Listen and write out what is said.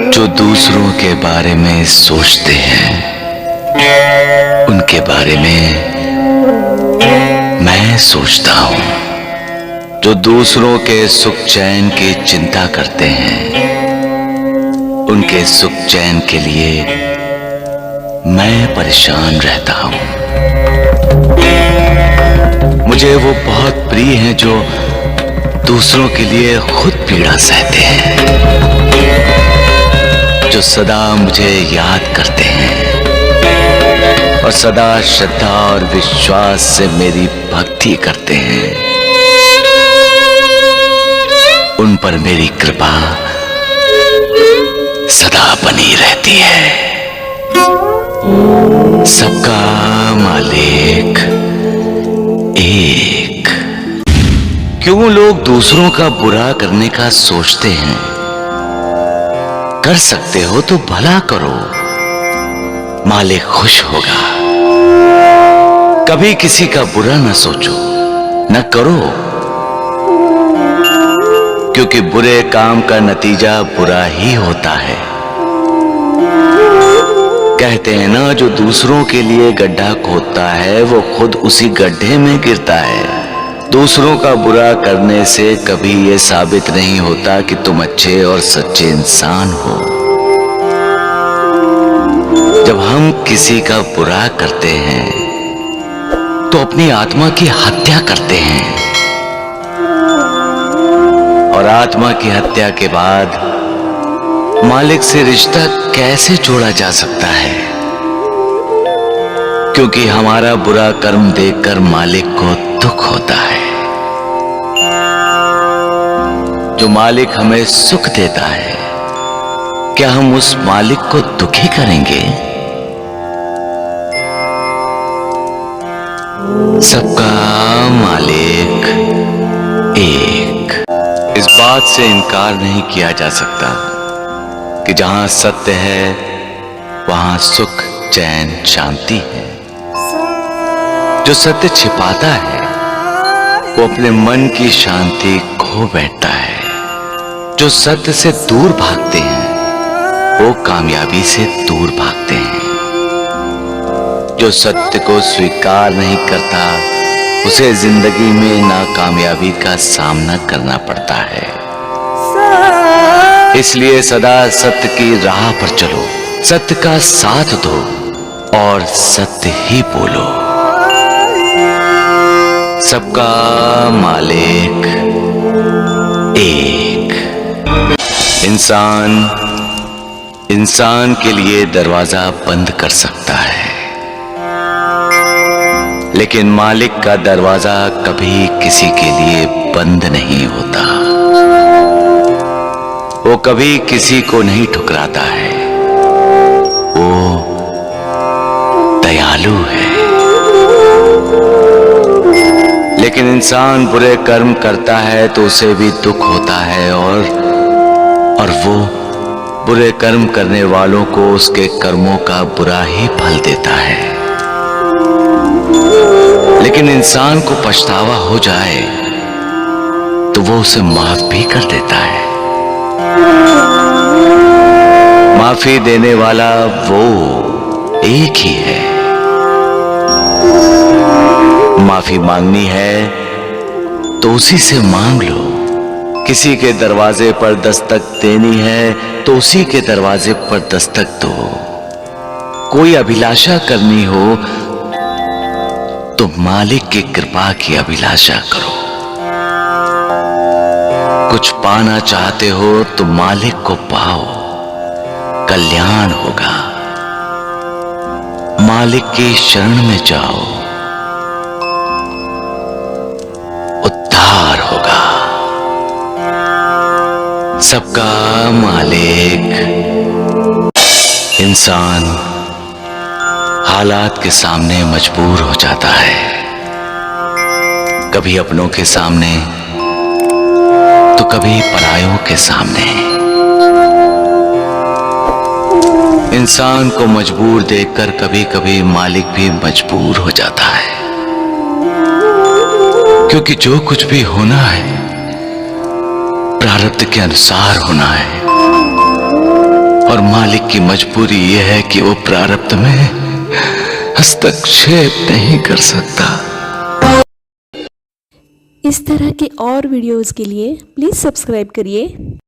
जो दूसरों के बारे में सोचते हैं, उनके बारे में मैं सोचता हूं। जो दूसरों के सुख चैन की चिंता करते हैं, उनके सुख चैन के लिए मैं परेशान रहता हूं। मुझे वो बहुत प्रिय हैं जो दूसरों के लिए खुद पीड़ा सहते हैं, जो सदा मुझे याद करते हैं और सदा श्रद्धा और विश्वास से मेरी भक्ति करते हैं। उन पर मेरी कृपा सदा बनी रहती है। सबका मालिक एक। क्यों लोग दूसरों का बुरा करने का सोचते हैं? कर सकते हो तो भला करो, मालिक खुश होगा। कभी किसी का बुरा न सोचो, न करो, क्योंकि बुरे काम का नतीजा बुरा ही होता है। कहते हैं ना, जो दूसरों के लिए गड्ढा खोदता है वो खुद उसी गड्ढे में गिरता है। दूसरों का बुरा करने से कभी ये साबित नहीं होता कि तुम अच्छे और सच्चे इंसान हो। जब हम किसी का बुरा करते हैं तो अपनी आत्मा की हत्या करते हैं, और आत्मा की हत्या के बाद मालिक से रिश्ता कैसे जोड़ा जा सकता है? क्योंकि हमारा बुरा कर्म देखकर मालिक को दुख होता है। जो मालिक हमें सुख देता है, क्या हम उस मालिक को दुखी करेंगे? सबका मालिक एक। इस बात से इनकार नहीं किया जा सकता कि जहां सत्य है वहां सुख, चैन, शांति है। जो सत्य छिपाता है वो अपने मन की शांति खो बैठता है। जो सत्य से दूर भागते हैं वो कामयाबी से दूर भागते हैं। जो सत्य को स्वीकार नहीं करता उसे जिंदगी में नाकामयाबी का सामना करना पड़ता है। इसलिए सदा सत्य की राह पर चलो, सत्य का साथ दो और सत्य ही बोलो। सबका मालिक एक। इंसान के लिए दरवाजा बंद कर सकता है, लेकिन मालिक का दरवाजा कभी किसी के लिए बंद नहीं होता। वो कभी किसी को नहीं ठुकराता है। वो दयालु है। लेकिन इंसान बुरे कर्म करता है तो उसे भी दुख होता है, और वो बुरे कर्म करने वालों को उसके कर्मों का बुरा ही फल देता है। लेकिन इंसान को पछतावा हो जाए तो वो उसे माफ भी कर देता है। माफी देने वाला वो एक ही है। माफी मांगनी है तो उसी से मांग लो। किसी के दरवाजे पर दस्तक देनी है तो उसी के दरवाजे पर दस्तक दो। कोई अभिलाषा करनी हो तो मालिक की कृपा की अभिलाषा करो। कुछ पाना चाहते हो तो मालिक को पाओ, कल्याण होगा। मालिक की शरण में जाओ, उद्धार होगा। सबका मालिक। इंसान हालात के सामने मजबूर हो जाता है, कभी अपनों के सामने तो कभी परायों के सामने। इंसान को मजबूर देखकर कभी कभी मालिक भी मजबूर हो जाता है, क्योंकि जो कुछ भी होना है प्रारब्ध के अनुसार होना है। और मालिक की मजबूरी यह है कि वो प्रारब्ध में हस्तक्षेप नहीं कर सकता। इस तरह के और वीडियोस के लिए प्लीज़ सब्सक्राइब करिए